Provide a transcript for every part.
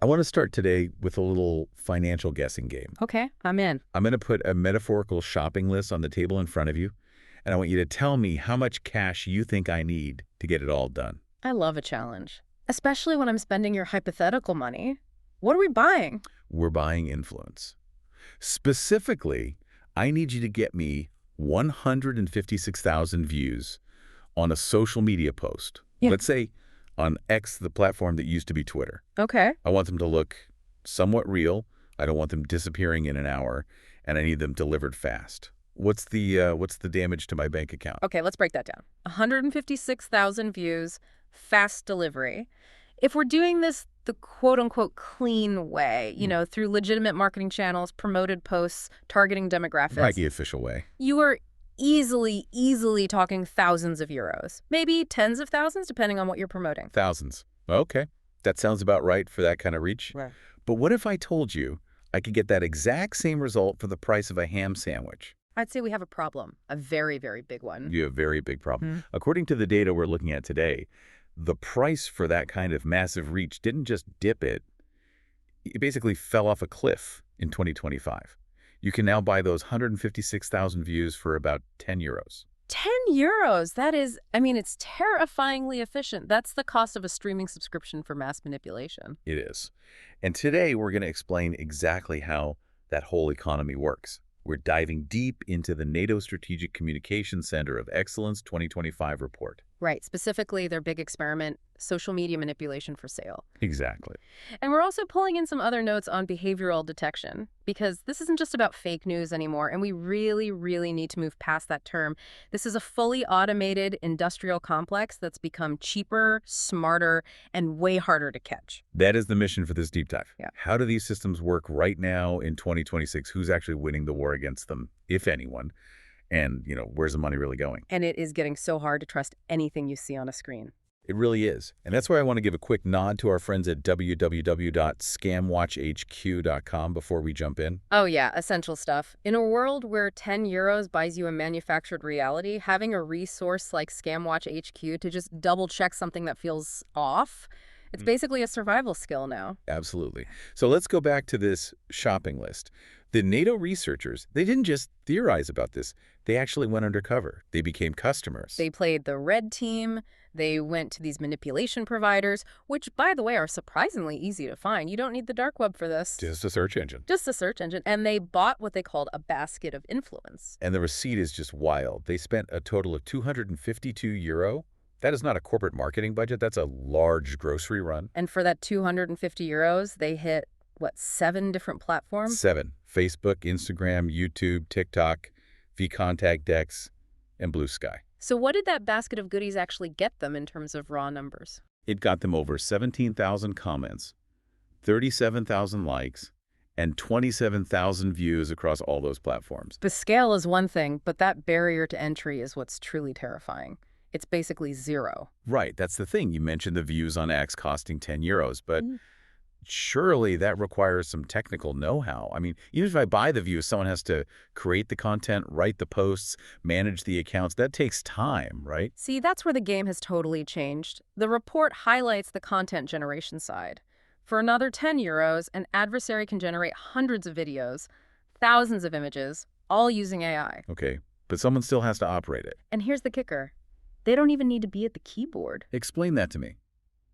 I want to start today with a little financial guessing game. Okay, I'm in. I'm going to put a metaphorical shopping list on the table in front of you, and I want you to tell me how much cash you think I need to get it all done. I love a challenge, especially when I'm spending your hypothetical money. What are we buying? We're buying influence. Specifically, I need you to get me 156,000 views on a social media post. Yeah. Let's say on X, the platform that used to be Twitter. Okay. I want them to look somewhat real. I don't want them disappearing in an hour, and I need them delivered fast. What's the damage to my bank account? Okay, let's break that down. 156,000 views, fast delivery. If we're doing this the quote-unquote clean way, through legitimate marketing channels, promoted posts, targeting demographics. Like the official way. You are easily talking thousands of euros. Maybe tens of thousands, depending on what you're promoting. Thousands. Okay. That sounds about right for that kind of reach. Right. But what if I told you I could get that exact same result for the price of a ham sandwich? I'd say we have a problem, a very, very big one. You have a very big problem. According to the data we're looking at today, the price for that kind of massive reach didn't just dip it basically fell off a cliff in 2025. You can now buy those 156,000 views for about 10 euros. 10 euros. That is, it's terrifyingly efficient. That's the cost of a streaming subscription for mass manipulation. It is. And today we're going to explain exactly how that whole economy works. We're diving deep into the NATO Strategic Communications Center of Excellence 2025 report. Right. Specifically, their big experiment, social media manipulation for sale. Exactly. And we're also pulling in some other notes on behavioral detection, because this isn't just about fake news anymore, and we really need to move past that term. This is a fully automated industrial complex that's become cheaper, smarter, and way harder to catch. That is the mission for this deep dive. Yeah. How do these systems work right now in 2026? Who's actually winning the war against them, if anyone? And, where's the money really going? And it is getting so hard to trust anything you see on a screen. It really is. And that's why I want to give a quick nod to our friends at www.scamwatchhq.com before we jump in. Oh yeah, essential stuff. In a world where 10 euros buys you a manufactured reality, having a resource like ScamWatch HQ to just double check something that feels off, it's basically a survival skill now. Absolutely. So let's go back to this shopping list. The NATO researchers, they didn't just theorize about this. They actually went undercover. They became customers. They played the red team. They went to these manipulation providers, which, by the way, are surprisingly easy to find. You don't need the dark web for this. Just a search engine. Just a search engine. And they bought what they called a basket of influence. And the receipt is just wild. They spent a total of 252 euro. That is not a corporate marketing budget. That's a large grocery run. And for that 250 euros, they hit, 7 different platforms? 7. Facebook, Instagram, YouTube, TikTok, vContact, Dex, and Blue Sky. So what did that basket of goodies actually get them in terms of raw numbers? It got them over 17,000 comments, 37,000 likes, and 27,000 views across all those platforms. The scale is one thing, but that barrier to entry is what's truly terrifying. It's basically zero. Right, that's the thing. You mentioned the views on X costing 10 euros, but surely that requires some technical know-how. Even if I buy the views, someone has to create the content, write the posts, manage the accounts. That takes time, right? See, that's where the game has totally changed. The report highlights the content generation side. For another 10 euros, an adversary can generate hundreds of videos, thousands of images, all using AI. Okay, but someone still has to operate it. And here's the kicker. They don't even need to be at the keyboard. Explain that to me.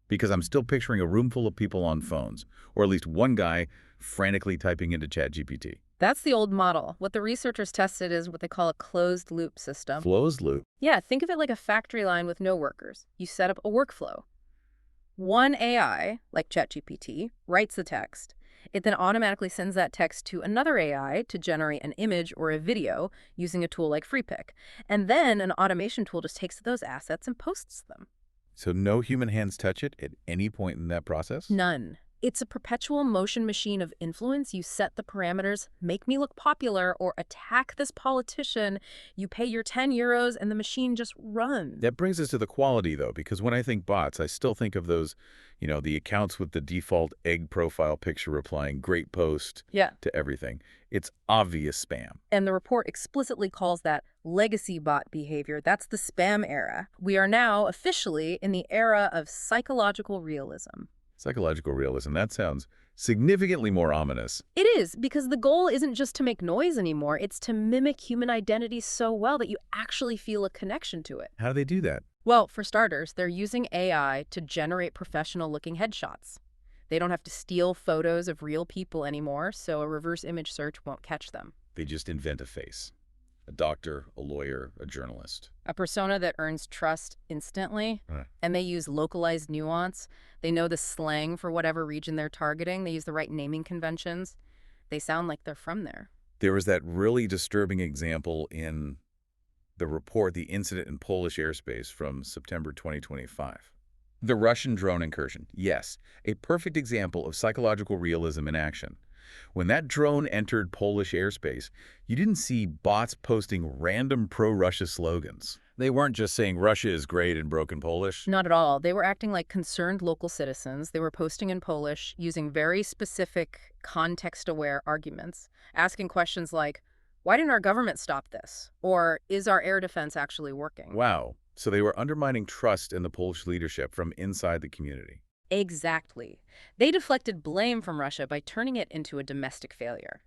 Because I'm still picturing a room full of people on phones, or at least one guy frantically typing into ChatGPT. That's the old model. What the researchers tested is what they call a closed-loop system. Closed loop? Yeah, think of it like a factory line with no workers. You set up a workflow. One AI, like ChatGPT, writes the text. It then automatically sends that text to another AI to generate an image or a video using a tool like FreePic. And then an automation tool just takes those assets and posts them. So no human hands touch it at any point in that process? None. It's a perpetual motion machine of influence. You set the parameters, make me look popular, or attack this politician. You pay your 10 euros and the machine just runs. That brings us to the quality, though, because when I think bots, I still think of those, the accounts with the default egg profile picture replying great post to everything. It's obvious spam. And the report explicitly calls that legacy bot behavior. That's the spam era. We are now officially in the era of psychological realism. Psychological realism. That sounds significantly more ominous. It is, because the goal isn't just to make noise anymore, it's to mimic human identity so well that you actually feel a connection to it. How do they do that? Well, for starters, they're using AI to generate professional-looking headshots. They don't have to steal photos of real people anymore, so a reverse image search won't catch them. They just invent a face. A doctor, a lawyer, a journalist. A persona that earns trust instantly, Huh. and they use localized nuance. They know the slang for whatever region they're targeting. They use the right naming conventions. They sound like they're from there. There was that really disturbing example in the report, the incident in Polish airspace from September 2025. The Russian drone incursion. Yes, a perfect example of psychological realism in action. When that drone entered Polish airspace, you didn't see bots posting random pro-Russia slogans. They weren't just saying Russia is great in broken Polish. Not at all. They were acting like concerned local citizens. They were posting in Polish, using very specific, context-aware arguments, asking questions like, why didn't our government stop this? Or, is our air defense actually working? Wow. So they were undermining trust in the Polish leadership from inside the community. Exactly. They deflected blame from Russia by turning it into a domestic failure.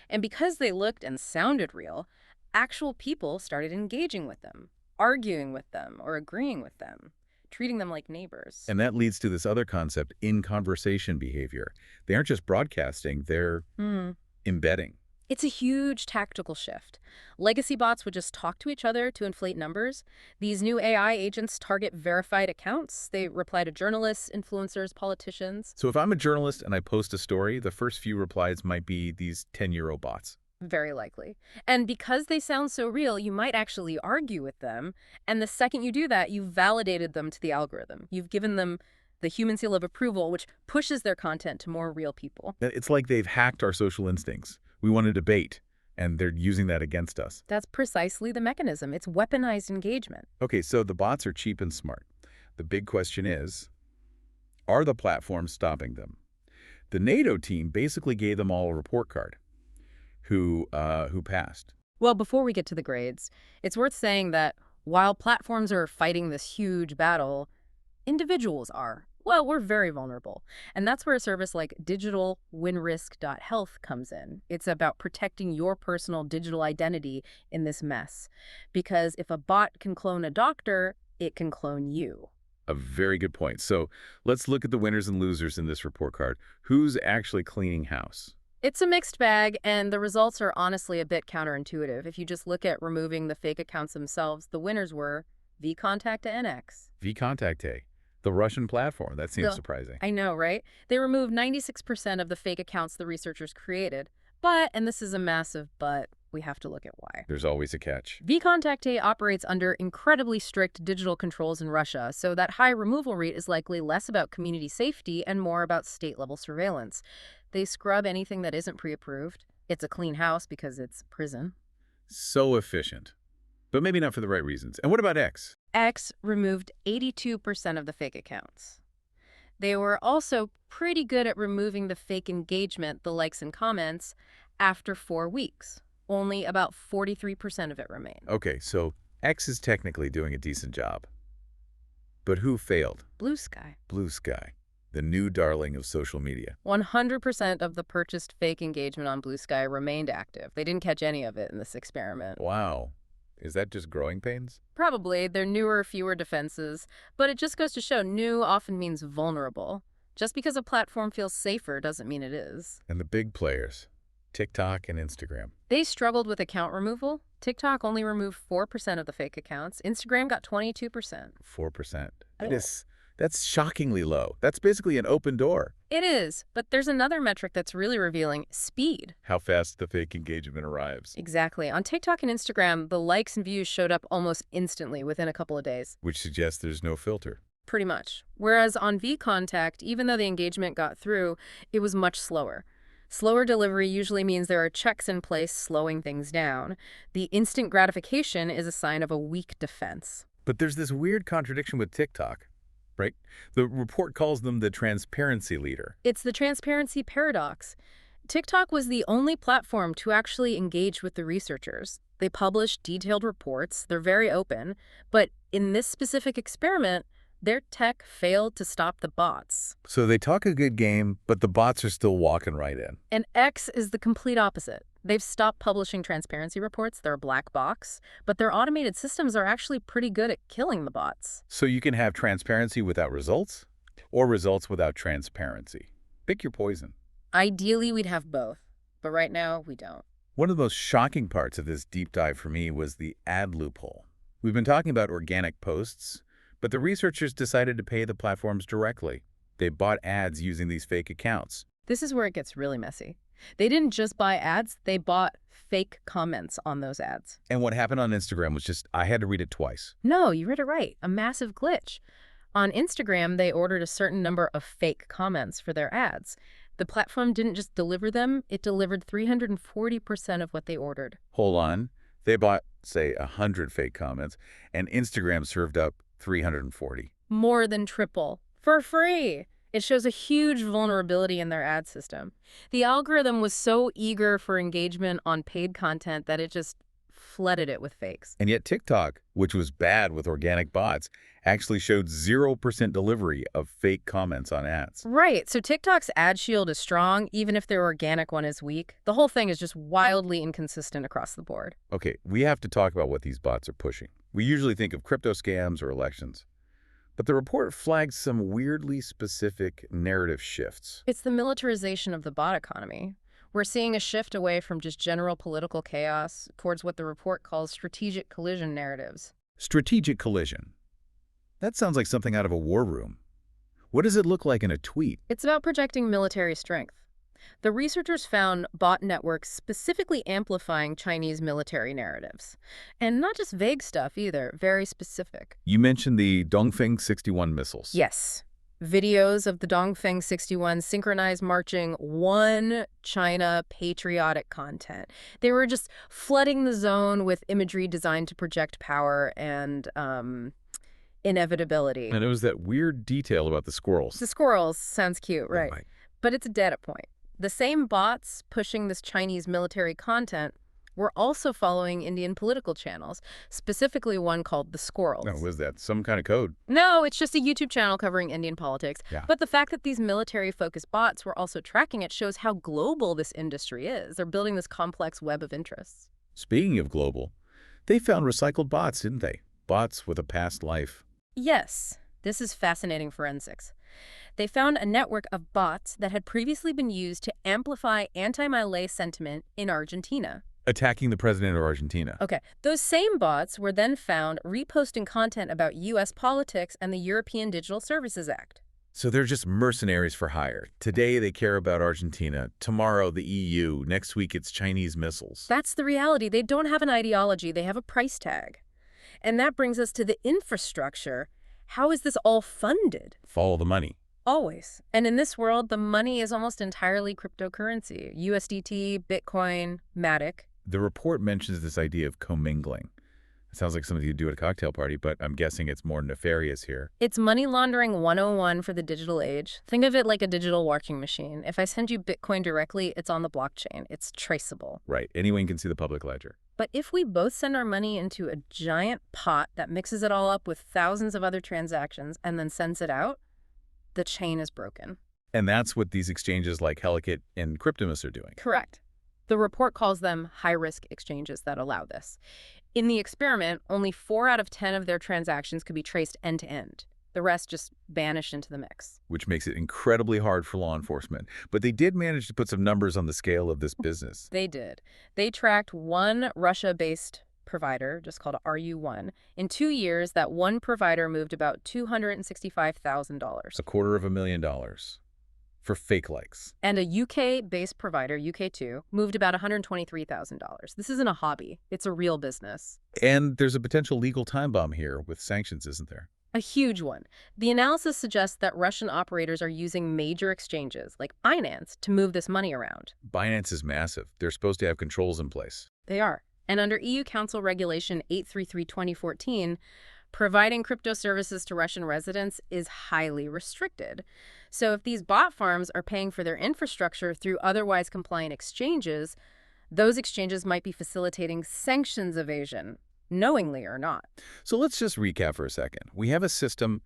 And because they looked and sounded real, actual people started engaging with them, arguing with them, or agreeing with them, treating them like neighbors. And that leads to this other concept, in-conversation behavior. They aren't just broadcasting, they're embedding. It's a huge tactical shift. Legacy bots would just talk to each other to inflate numbers. These new AI agents target verified accounts. They reply to journalists, influencers, politicians. So if I'm a journalist and I post a story, the first few replies might be these 10-year-old bots. Very likely. And because they sound so real, you might actually argue with them. And the second you do that, you've validated them to the algorithm. You've given them the human seal of approval, which pushes their content to more real people. It's like they've hacked our social instincts. We want to debate, and they're using that against us. That's precisely the mechanism. It's weaponized engagement. Okay, so the bots are cheap and smart. The big question is, are the platforms stopping them? The NATO team basically gave them all a report card. Who passed? Well, before we get to the grades, it's worth saying that while platforms are fighting this huge battle, individuals are. Well, we're very vulnerable. And that's where a service like digitalwinrisk.health comes in. It's about protecting your personal digital identity in this mess. Because if a bot can clone a doctor, it can clone you. A very good point. So let's look at the winners and losers in this report card. Who's actually cleaning house? It's a mixed bag, and the results are honestly a bit counterintuitive. If you just look at removing the fake accounts themselves, the winners were vContacta NX. vContacta, the Russian platform. That seems surprising. I know, right? They removed 96% of the fake accounts the researchers created. But, and this is a massive but, we have to look at why. There's always a catch. vContacta operates under incredibly strict digital controls in Russia, so that high removal rate is likely less about community safety and more about state-level surveillance. They scrub anything that isn't pre-approved. It's a clean house because it's prison. So efficient. But maybe not for the right reasons. And what about X? X removed 82% of the fake accounts. They were also pretty good at removing the fake engagement, the likes and comments, after 4 weeks. Only about 43% of it remained. Okay, so X is technically doing a decent job. But who failed? Blue Sky. Blue Sky, the new darling of social media. 100% of the purchased fake engagement on Blue Sky remained active. They didn't catch any of it in this experiment. Wow. Is that just growing pains? Probably. They're newer, fewer defenses. But it just goes to show new often means vulnerable. Just because a platform feels safer doesn't mean it is. And the big players, TikTok and Instagram. They struggled with account removal. TikTok only removed 4% of the fake accounts. Instagram got 22%. 4%. That's shockingly low. That's basically an open door. It is, but there's another metric that's really revealing: speed. How fast the fake engagement arrives. Exactly. On TikTok and Instagram, the likes and views showed up almost instantly within a couple of days. Which suggests there's no filter. Pretty much. Whereas on vContact, even though the engagement got through, it was much slower. Slower delivery usually means there are checks in place slowing things down. The instant gratification is a sign of a weak defense. But there's this weird contradiction with TikTok, right? The report calls them the transparency leader. It's the transparency paradox. TikTok was the only platform to actually engage with the researchers. They published detailed reports, they're very open, but in this specific experiment, Their tech failed to stop the bots. So they talk a good game, but the bots are still walking right in. And X is the complete opposite. They've stopped publishing transparency reports, they're a black box, but their automated systems are actually pretty good at killing the bots. So you can have transparency without results, or results without transparency. Pick your poison. Ideally, we'd have both, but right now, we don't. One of the most shocking parts of this deep dive for me was the ad loophole. We've been talking about organic posts, but the researchers decided to pay the platforms directly. They bought ads using these fake accounts. This is where it gets really messy. They didn't just buy ads, they bought fake comments on those ads. And what happened on Instagram was just, I had to read it twice. No, you read it right. A massive glitch. On Instagram, they ordered a certain number of fake comments for their ads. The platform didn't just deliver them, it delivered 340% of what they ordered. Hold on. They bought, say, 100 fake comments, and Instagram served up 340. More than triple. For free! It shows a huge vulnerability in their ad system. The algorithm was so eager for engagement on paid content that it just flooded it with fakes. And yet TikTok, which was bad with organic bots, actually showed 0% delivery of fake comments on ads. Right, so TikTok's ad shield is strong, even if their organic one is weak. The whole thing is just wildly inconsistent across the board. Okay, we have to talk about what these bots are pushing. We usually think of crypto scams or elections. But the report flags some weirdly specific narrative shifts. It's the militarization of the bot economy. We're seeing a shift away from just general political chaos towards what the report calls strategic collision narratives. Strategic collision. That sounds like something out of a war room. What does it look like in a tweet? It's about projecting military strength. The researchers found bot networks specifically amplifying Chinese military narratives. And not just vague stuff either, very specific. You mentioned the Dongfeng 61 missiles. Yes. Videos of the Dongfeng 61 synchronized marching one China patriotic content. They were just flooding the zone with imagery designed to project power and inevitability. And it was that weird detail about the squirrels. The squirrels sounds cute, right? Right. But it's a data point. The same bots pushing this Chinese military content were also following Indian political channels, specifically one called The Squirrels. Oh, was that some kind of code? No, it's just a YouTube channel covering Indian politics. Yeah. But the fact that these military-focused bots were also tracking it shows how global this industry is. They're building this complex web of interests. Speaking of global, they found recycled bots, didn't they? Bots with a past life. Yes, this is fascinating forensics. They found a network of bots that had previously been used to amplify anti-Malay sentiment in Argentina. Attacking the president of Argentina. Okay, those same bots were then found reposting content about U.S. politics and the European Digital Services Act. So they're just mercenaries for hire. Today they care about Argentina, tomorrow the EU, next week it's Chinese missiles. That's the reality. They don't have an ideology, they have a price tag. And that brings us to the infrastructure. How is this all funded? Follow the money. Always. And in this world, the money is almost entirely cryptocurrency. USDT, Bitcoin, Matic. The report mentions this idea of commingling. It sounds like something you'd do at a cocktail party, but I'm guessing it's more nefarious here. It's money laundering 101 for the digital age. Think of it like a digital washing machine. If I send you Bitcoin directly, it's on the blockchain. It's traceable. Right. Anyone can see the public ledger. But if we both send our money into a giant pot that mixes it all up with thousands of other transactions and then sends it out, the chain is broken. And that's what these exchanges like Helicate and Cryptimus are doing. Correct. The report calls them high-risk exchanges that allow this. In the experiment, only 4 out of 10 of their transactions could be traced end-to-end. The rest just vanished into the mix. Which makes it incredibly hard for law enforcement. But they did manage to put some numbers on the scale of this business. They did. They tracked one Russia-based provider, just called RU1. In 2 years, that one provider moved about $265,000. $250,000 for fake likes. And a UK-based provider, UK2, moved about $123,000. This isn't a hobby. It's a real business. And there's a potential legal time bomb here with sanctions, isn't there? A huge one. The analysis suggests that Russian operators are using major exchanges, like Binance, to move this money around. Binance is massive. They're supposed to have controls in place. They are. And under EU Council Regulation 833/2014, providing crypto services to Russian residents is highly restricted. So if these bot farms are paying for their infrastructure through otherwise compliant exchanges, those exchanges might be facilitating sanctions evasion, knowingly or not. So let's just recap for a second. We have a system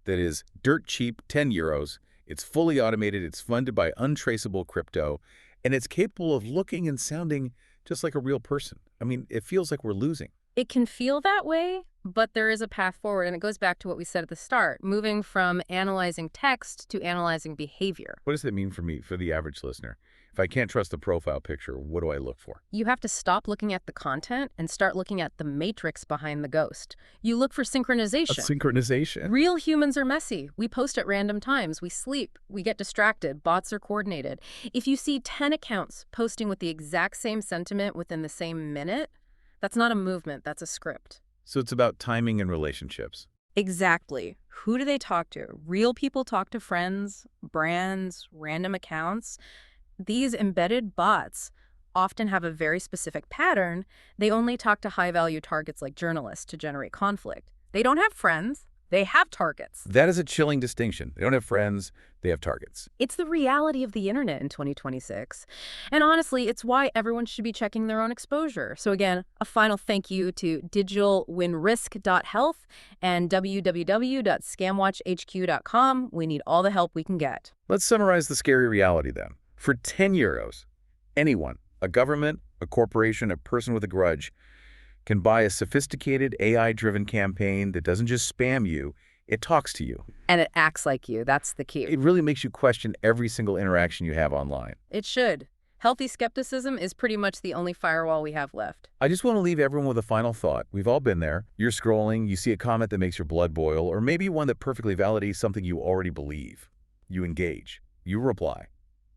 that is dirt cheap, 10 euros. It's fully automated, it's funded by untraceable crypto, and it's capable of looking and sounding just like a real person. I mean, it feels like we're losing. It can feel that way, but there is a path forward, and it goes back to what we said at the start, moving from analyzing text to analyzing behavior. What does that mean for me, for the average listener? If I can't trust the profile picture, what do I look for? You have to stop looking at the content and start looking at the matrix behind the ghost. You look for A synchronization. synchronization. Real humans are messy. We post at random times. We sleep. We get distracted. Bots are coordinated. If you see 10 accounts posting with the exact same sentiment within the same minute, that's not a movement, that's a script. So it's about timing and relationships. Exactly. Who do they talk to? Real people talk to friends, brands, random accounts. These embedded bots often have a very specific pattern. They only talk to high-value targets like journalists to generate conflict. They don't have friends. They have targets. That is a chilling distinction. They don't have friends, they have targets. It's the reality of the internet in 2026. And honestly, it's why everyone should be checking their own exposure. So again, a final thank you to digitalwinrisk.health and www.scamwatchhq.com. We need all the help we can get. Let's summarize the scary reality then. For 10 euros, anyone, a government, a corporation, a person with a grudge, can buy a sophisticated AI-driven campaign that doesn't just spam you, it talks to you. And it acts like you. That's the key. It really makes you question every single interaction you have online. It should. Healthy skepticism is pretty much the only firewall we have left. I just want to leave everyone with a final thought. We've all been there. You're scrolling, you see a comment that makes your blood boil, or maybe one that perfectly validates something you already believe. You engage. You reply.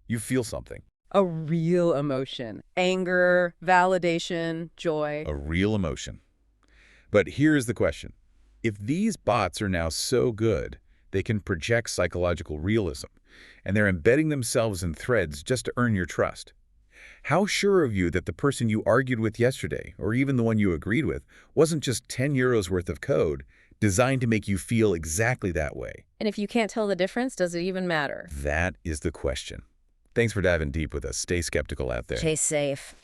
You feel something. A real emotion. Anger, validation, joy. A real emotion. But here's the question. If these bots are now so good, they can project psychological realism, and they're embedding themselves in threads just to earn your trust, how sure are you that the person you argued with yesterday, or even the one you agreed with, wasn't just 10 euros worth of code designed to make you feel exactly that way? And if you can't tell the difference, does it even matter? That is the question. Thanks for diving deep with us. Stay skeptical out there. Stay safe.